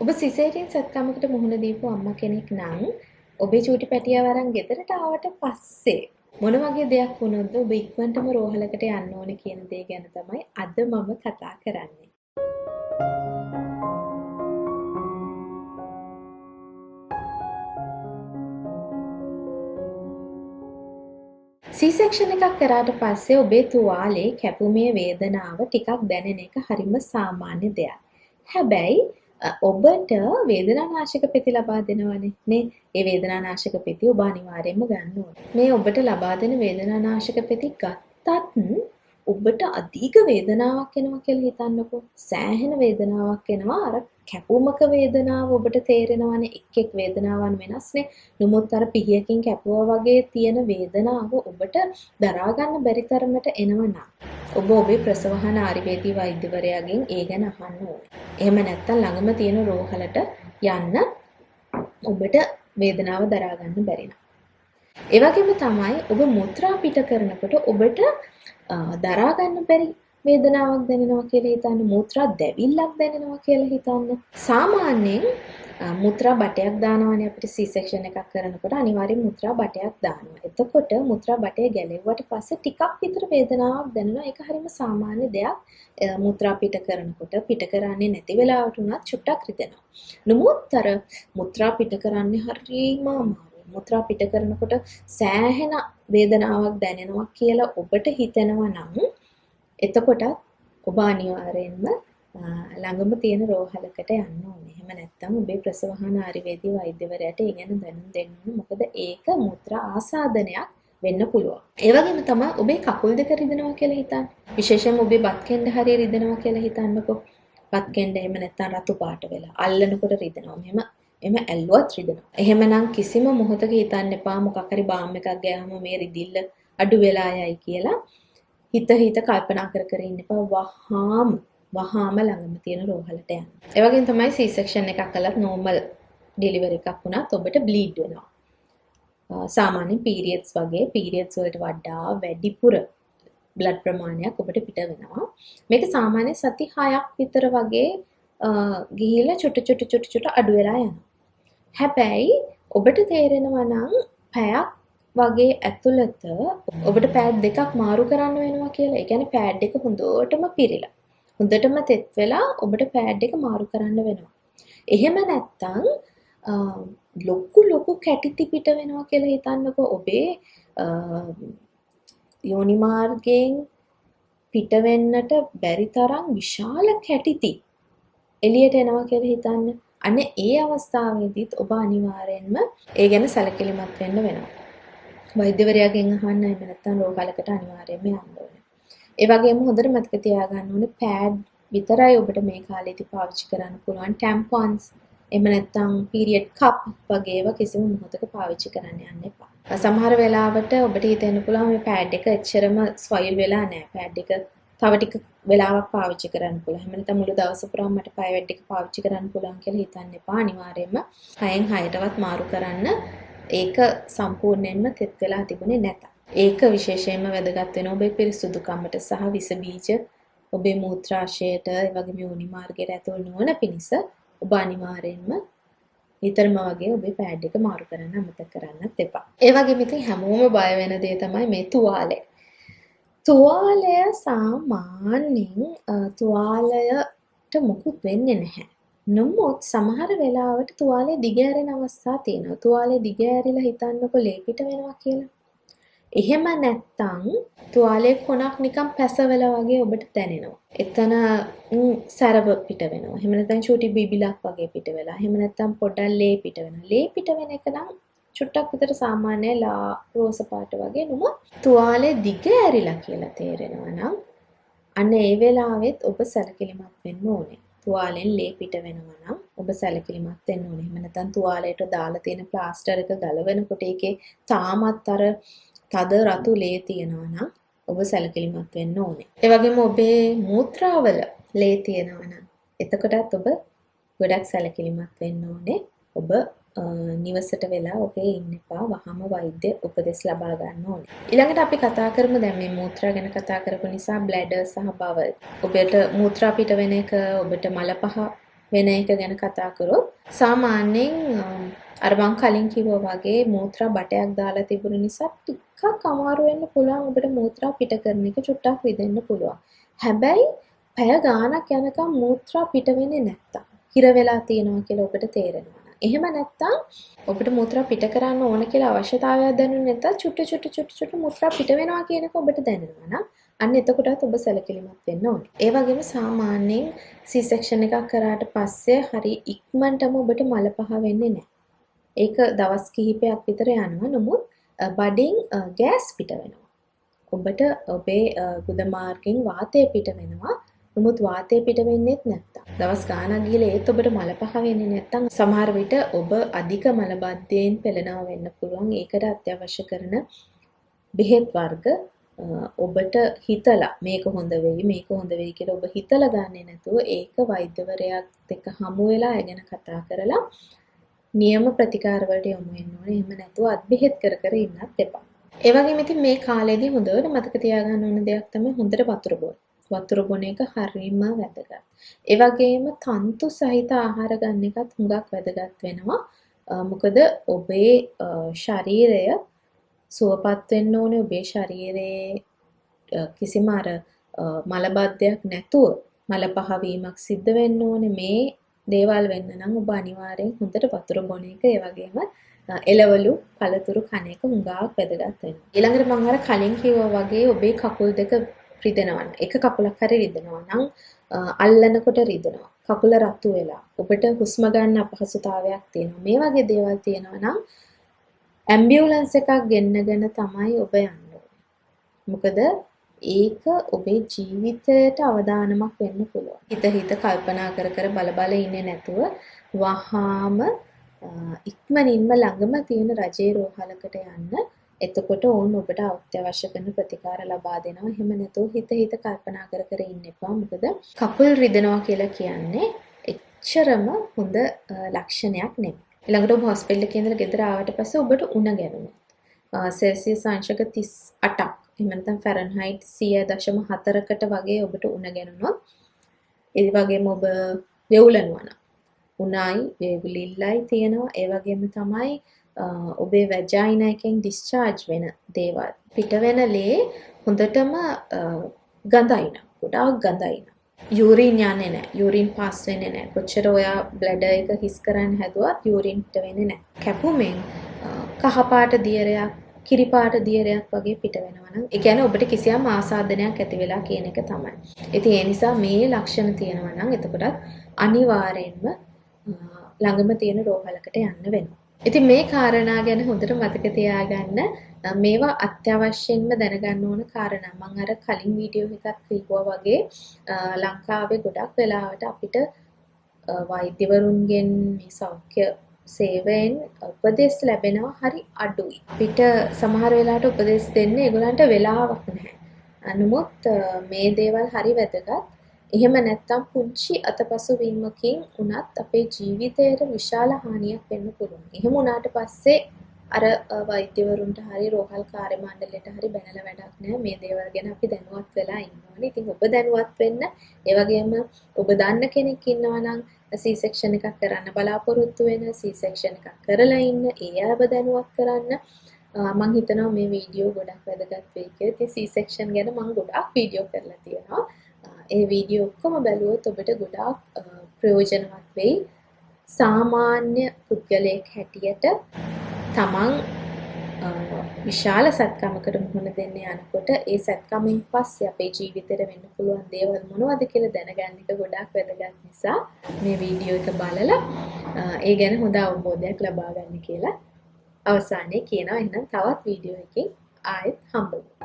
ඔබ සිසේරියන් සත්කාමකට මුහුණ දීපු අම්මා කෙනෙක් නම් ඔබේ චූටි පැටියා වරන් ගෙදරට ආවට පස්සේ මොන වගේ දෙයක් වුණොත්ද ඔබ ඉක්මනටම රෝහලකට යන්න ඕනේ කියන දේ ගැන තමයි අද මම කතා කරන්නේ. C-section එකක් කරාට පස්සේ ඔබේ තුවාලේ කැපුමේ වේදනාව ටිකක් දැනෙන එක හරිම සාමාන්‍ය දෙයක්. හැබැයි ඔබට වේදනානාශක පෙති ලබා දෙනවනේ නේ. ඒ වේදනානාශක පෙති ඔබ අනිවාර්යයෙන්ම ගන්න ඕනේ. මේ ඔබට ලබා දෙන වේදනානාශක පෙති ගත්තත් ඔබට අධික වේදනාවක් එනවා කියලා හිතන්නකෝ. සෑහෙන වේදනාවක් එනවා. අර කැපුමක වේදනාව ඔබට තේරෙනවනේ. එක් වේදනාවන් වෙනස්නේ. නමුත් අර පිහියකින් කැපුවා වගේ තියෙන වේදනාව ඔබට දරා ගන්න බැරි තරමට එනවනම් ඔබ ඔබේ ප්‍රසවහන ආයුර්වේදී වෛද්‍යවරයාගෙන් ඒ ගැන අහන්න ඕනේ. එහෙම නැත්නම් ළඟම තියෙන රෝහලට යන්න ඔබට වේදනාව දරා ගන්න බැරි නම්. ඒ වගේම තමයි ඔබ මුත්‍රා පිට කරනකොට ඔබට දරා ගන්න බැරි වේදනාවක් දැනෙනවා කියලා හිතන්න, මුත්‍රා දැවිල්ලක් දැනෙනවා කියලා හිතන්න. සාමාන්‍යයෙන් මුත්‍රා බටයක් දානවනේ අපිට C-section එකක් කරනකොට අනිවාර්යෙන් මුත්‍රා බටයක් දානවා. එතකොට මුත්‍රා බටය ගැලෙව්වට පස්සේ ටිකක් විතර වේදනාවක් දැනෙනවා. ඒක හරිම සාමාන්‍ය දෙයක්. මුත්‍රා පිට කරනකොට පිට කරන්නේ නැති වෙලාවට උනත් චුට්ටක් රිදෙනවා. නමුත් අර මුත්‍රා පිට කරන්නේ හරිම අමාරුයි. මුත්‍රා පිට කරනකොට සෑහෙන වේදනාවක් දැනෙනවා කියලා ඔබට හිතෙනවා නම් එතකොට ඔබ අනිවාර්යෙන්ම ළඟම තියෙන රෝහලකට යන්න ඕනේ. එහෙම නැත්නම් ඔබේ ප්‍රසවහන ආයුර්වේදී වෛද්‍යවරයාට ඒ ගැන දැනුම් දෙන්න ඕනේ. මොකද ඒක මුත්‍රා ආසාදනයක් වෙන්න පුළුවන්. ඒ වගේම තමයි ඔබේ කකුල් දෙක රිදෙනවා කියලා හිතන්න. විශේෂයෙන්ම ඔබේ බත් කෙන්ඩ හරිය රිදෙනවා කියලා හිතන්නකෝ. බත් කෙන්ඩ එහෙම නැත්නම් රතු පාට වෙලා අල්ලනකොට රිදෙනවා. එහෙම ඇල්ලුවත් රිදෙනවා. එහෙමනම් කිසිම මොහොතක හිතන්න එපා මොකක් හරි බාම් එකක් ගෑවම මේ රිදිල්ල අඩු වෙලා යයි කියලා. හිත කල්පනා කර ඉන්න එපා. වහාම ළඟම තියෙන රෝහලට යන්න. ඒ වගේම තමයි C-section එකක් කළත් normal delivery එකක් වුණත් ඔබට bleed වෙනවා. සාමාන්‍ය periods වගේ periods වලට වඩා වැඩිපුර blood ප්‍රමාණයක් ඔබට පිට වෙනවා. මේක සාමාන්‍ය සති 6ක් විතර වගේ ගිහිල්ලා චුට්ට අඩු වෙලා යනවා. හැබැයි ඔබට තේරෙනවා නම් පැයක් වගේ ඇතුළත ඔබට පෑඩ් දෙකක් මාරු කරන්න වෙනවා කියලා. ඒ කියන්නේ පෑඩ් එක හොඳටම පිරීලා. හොඳටම තෙත් වෙලා ඔබට පෑඩ් එක මාරු කරන්න වෙනවා. එහෙම නැත්තම් ලොකු කැටිති පිට වෙනවා කියලා හිතන්නකෝ. ඔබේ යෝනි මාර්ගයෙන් පිට වෙන්නට බැරි තරම් විශාල කැටිති එළියට එනවා කියලා හිතන්න. අනේ ඒ අවස්ථාවේදීත් ඔබ අනිවාර්යෙන්ම ඒ ගැන සැලකිලිමත් වෙන්න වෙනවා. වෛද්‍යවරයාගෙන් අහන්න එහෙම නැත්නම් රෝහලකට අනිවාර්යයෙන්ම යන්න ඕනේ. ඒ වගේම හොඳට මතක තියාගන්න ඕනේ පෑඩ් විතරයි ඔබට මේ කාලේදී පාවිච්චි කරන්න පුළුවන්. ටැම්පොන්ස් එහෙම නැත්නම් පීරියඩ් කප් වගේ ඒවා කිසිම මොහොතක පාවිච්චි කරන්න යන්න එපා. සමහර වෙලාවට ඔබට හිතෙන්න පුළුවන් මේ පෑඩ් එක එච්චරම ස්වයිල් වෙලා නැහැ. පෑඩ් එක තව ටික වෙලාවක් පාවිච්චි කරන්න පුළුවන්. එහෙම නැත්නම් මුළු දවස පුරාම මට පෑඩ් එක පාවිච්චි කරන්න පුළුවන් කියලා හිතන්න එපා. අනිවාර්යයෙන්ම 6න් 6ටවත් මාරු කරන්න. ඒක සම්පූර්ණයෙන්ම තෙත් වෙලා තිබුණේ නැත. ඒක විශේෂයෙන්ම වැදගත් වෙනවා ඔබේ පිරිසුදුකමට සහ විස බීජ ඔබේ මූත්‍රාශයට ඒ වගේම යෝනි මාර්ගයට ඇතුල් නොවන පිණිස ඔබ අනිවාර්යෙන්ම නිතරම වගේ ඔබේ පෑඩ් එක මාරු කරන්න අමතක කරන්නත් එපා. ඒ වගේම ඉතින් හැමෝම බය වෙන දේ තමයි මේ තුවාලය. තුවාලය සාමාන්‍යයෙන් තුවාලයට මුකුත් වෙන්නේ නැහැ. නමුත් සමහර වෙලාවට තුවාලේ දිගෑරෙන අවස්ථා තියෙනවා. තුවාලේ දිගෑරිලා හිතන්නකො ලේ පිට වෙනවා කියලා. එහෙම නැත්තම් තුවාලේ කොනක් නිකන් පැසවලා වගේ ඔබට දැනෙනවා. එතන සැරව පිට වෙනවා. එහෙම නැත්නම් චූටි බිබිලක් වගේ පිට වෙලා. එහෙම නැත්නම් පොඩ්ඩක් ලේ පිට වෙනවා. ලේ පිට වෙන එක නම් චුට්ටක් විතර සාමාන්‍ය රෝස පාට වගේ නුම තුවාලේ දිගෑරිලා කියලා තේරෙනවා නම් අන්න ඒ වෙලාවෙත් ඔබ සැලකිලිමත් වෙන්න ඕනේ. තුවාලෙන් ලේ පිට වෙනවා නම් ඔබ සැලකිලිමත් වෙන්න ඕනේ. එහෙම නැත්නම් තුවාලයට දාලා තියෙන ප්ලාස්ටර් එක ගලවනකොට ඒකේ තාමත් අර තද රතු ලේ තියෙනවා නම් ඔබ සැලකිලිමත් වෙන්න ඕනේ. ඒ වගේම ඔබේ මූත්‍රාවල ලේ තියෙනවා නම් එතකොටත් ඔබ ගොඩක් සැලකිලිමත් වෙන්න ඕනේ. ඔබ නිවසට වෙලා ඔබේ ඉන්න එපා. වහම වෛද්‍ය උපදෙස් ලබා ගන්න ඕනේ. ඊළඟට අපි කතා කරමු දැන් මේ මූත්‍රා ගැන කතා කරපු නිසා බ්ලැඩර් සහ බවල්. ඔබට මූත්‍රා පිට වෙන එක, ඔබට මල පහ වෙන එක ගැන කතා කරොත් සාමාන්‍යයෙන් අර මං කලින් කිව්වා වගේ මූත්‍රා බටයක් දාලා තිබුණ නිසා ටිකක් අමාරු වෙන්න පුළුවන් ඔබට මූත්‍රා පිට කරන එක චුට්ටක් රිදෙන්න පුළුවන්. හැබැයි පැය ගාණක් යනකම් මූත්‍රා පිට වෙන්නේ නැත්තම් හිර වෙලා තියෙනවා කියලා ඔබට තේරෙනවා. එහෙම නැත්තම් ඔබට මූත්‍රා පිට කරන්න ඕන කියලා අවශ්‍යතාවයක් දැනුනේ නැත්තම් චුට්ට මූත්‍රා පිට වෙනවා කියන එක ඔබට දැනෙනවා නම් අන්න එතකොටත් ඔබ සැලකිලිමත් වෙන්න ඕනේ. ඒ වගේම සාමාන්‍යයෙන් C-section එකක් කරාට පස්සේ හරි ඉක්මනටම ඔබට මල පහ වෙන්නේ නැහැ. ඒක දවස් කිහිපයක් විතර යනවා. නමුත් බඩෙන් ගෑස් පිට වෙනවා. ඔබට ඔබේ ගුද මාර්ගෙන් වාතය පිට වෙනවා. නමුත් වාතය පිට වෙන්නේත් නැත්තම් දවස් ගාණක් ගිහලා ඒත් ඔබට මල පහ වෙන්නේ නැත්තම් සමහර විට ඔබ අධික මල බද්ධයෙන් පෙළෙනවා වෙන්න පුළුවන්. ඒකට අත්‍යවශ්‍ය කරන බෙහෙත් වර්ග ඔබට හිතලා මේක හොඳ වෙයි කියලා ඔබ හිතලා ගන්නේ නැතුව ඒක වෛද්‍යවරයාත් එක්ක හමු වෙලා ඒ ගැන කතා කරලා නියම ප්‍රතිකාර වලට යොමු වෙන්න ඕනේ. එහෙම නැතුව අත් බෙහෙත් කර ඉන්නත් එපා. ඒ වගේම ඉතින් මේ කාලේදී හොඳට මතක තියාගන්න ඕන දෙයක් තමයි හොඳට වතුර බොන. වතුර බොන එක හරිම වැදගත්. ඒ වගේම තන්තු සහිත ආහාර ගන්න එකත් හුඟක් වැදගත් වෙනවා. මොකද ඔබේ ශරීරය සුවපත් වෙන්න ඕනේ. ඔබේ ශරීරයේ කිසිම අර මලබද්ධයක් නැතුව මල පහවීමක් සිද්ධ වෙන්න ඕනේ. මේ දේවල් වෙන්න නම් ඔබ අනිවාර්යෙන් හොඳට වතුර බොන එක ඒ වගේම එළවලු පළතුරු කන එක හුඟක් වැදගත් වෙනවා. ඊළඟට මම අර කලින් කිව්වා වගේ ඔබේ කකුල් දෙක රිදෙනවා නම් එක කකුලක් හරි රිදෙනවා නම් අල්ලනකොට රිදෙනවා. කකුල රතු වෙලා ඔබට හුස්ම ගන්න අපහසුතාවයක් තියෙනවා. මේ වගේ දේවල් තියෙනවා නම් ඇම්බියුලන්ස් එකක් ගෙන්නගෙන තමයි ඔබ යන්න ඕනේ. මොකද ඒක ඔබේ ජීවිතයට අවදානමක් වෙන්න පුළුවන්. හිත කල්පනා කර බල ඉන්නේ නැතුව වහාම ඉක්මනින්ම ළඟම තියෙන රජේ රෝහලකට යන්න. එතකොට ඕන් ඔබට අත්‍යවශ්‍ය කරන ප්‍රතිකාර ලබා දෙනවා. එහෙම නැතුව හිත කල්පනා කර ඉන්න එපා. මොකද කකුල් රිදෙනවා කියලා කියන්නේ එච්චරම හොඳ ලක්ෂණයක් නෙමෙයි. ඊළඟට ඔබ හොස්පිටල් එකේ ඉඳලා ගෙදර ආවට පස්සේ ඔබට උණ ගැනුණා. සෙල්සියස් අංශක 38ක් එහෙම නැත්නම් ෆැරන්හයිට් 100.4කට වගේ ඔබට උණ ගැනුණොත් ඒ වගේම ඔබ වෙවුලනවා නම් උණයි වේවිලිල්ලයි තියෙනවා. ඒ වගේම තමයි ඔබේ වැජයිනා එකෙන් ඩිස්චාර්ජ් වෙන දේවල් පිට වෙන ලේ හොඳටම ගඳයි නම් ගොඩාක් ගඳයි නම් යූරින් යන්නේ නැහැ. යූරින් පාස් වෙන්නේ නැහැ. කොච්චර ඔයා බ්ලැඩර් එක හිස් කරන්න හැදුවත් යූරින් පිට වෙන්නේ නැහැ. කැපුමෙන් කහ පාට දියරයක්, කිරි පාට දියරයක් වගේ පිට වෙනවා නම් ඒ කියන්නේ ඔබට කිසියම් ආසාදනයක් ඇති වෙලා කියන එක තමයි. ඉතින් ඒ නිසා මේ ලක්ෂණ තියෙනවා නම් එතකොටත් අනිවාර්යෙන්ම ළඟම තියෙන රෝහලකට යන්න වෙනවා. ඉතින් මේ කාරණා ගැන හොඳට මතක තියාගන්න. මේවා අත්‍යවශ්‍යයෙන්ම දැනගන්න ඕන කාරණා. මම අර කලින් වීඩියෝ එකක් කිව්වා වගේ ලංකාවේ ගොඩක් වෙලාවට අපිට වෛද්‍යවරුන්ගෙන් මේ සෞඛ්‍ය සේවයෙන් උපදෙස් ලැබෙනවා හරි අඩුයි. අපිට සමහර වෙලාවට උපදෙස් දෙන්න ඒගොල්ලන්ට වෙලාවක් නැහැ. නමුත් මේ දේවල් හරි වැදගත්. එහෙම නැත්තම් පුංචි අතපසු වීමකින් උනත් අපේ ජීවිතයට විශාල හානියක් වෙන්න පුළුවන්. එහෙම උනාට පස්සේ අර වෛද්‍යවරුන්ට හරි රෝහල් කාර්ය මණ්ඩලයට හරි බැනලා වැඩක් නැහැ. මේ දේවල් ගැන අපි දැනුවත් වෙලා ඉන්න ඕනේ. ඉතින් ඔබ දැනුවත් වෙන්න, ඒ වගේම ඔබ දන්න කෙනෙක් ඉන්නවා නම් C-section එකක් කරන්න බලාපොරොත්තු වෙන, C-section එකක් කරලා ඉන්න, ඒ අයව දැනුවත් කරන්න. මම හිතනවා මේ වීඩියෝ ගොඩක් වැදගත් වෙයි කියලා. ඉතින් C-section ගැන මම ගොඩක් වීඩියෝ කරලා තියෙනවා. ඒ වීඩියෝ ඔක්කොම බැලුවොත් ඔබට ගොඩාක් ප්‍රයෝජනවත් වෙයි. සාමාන්‍ය පුද්ගලයෙක් හැටියට තමන් විශාල සත්කමකට මුහුණ දෙන්න යනකොට ඒ සත්කමෙන් පස්සේ අපේ ජීවිතේට වෙන්න පුළුවන් දේවල් මොනවද කියලා දැනගන්න එක ගොඩාක් වැදගත් නිසා මේ වීඩියෝ එක බලලා ඒ ගැන හොඳ අවබෝධයක් ලබා ගන්න කියලා අවසානයේ කියනවා. එහෙනම් තවත් වීඩියෝ එකකින් ආයෙත් හම්බ වෙමු.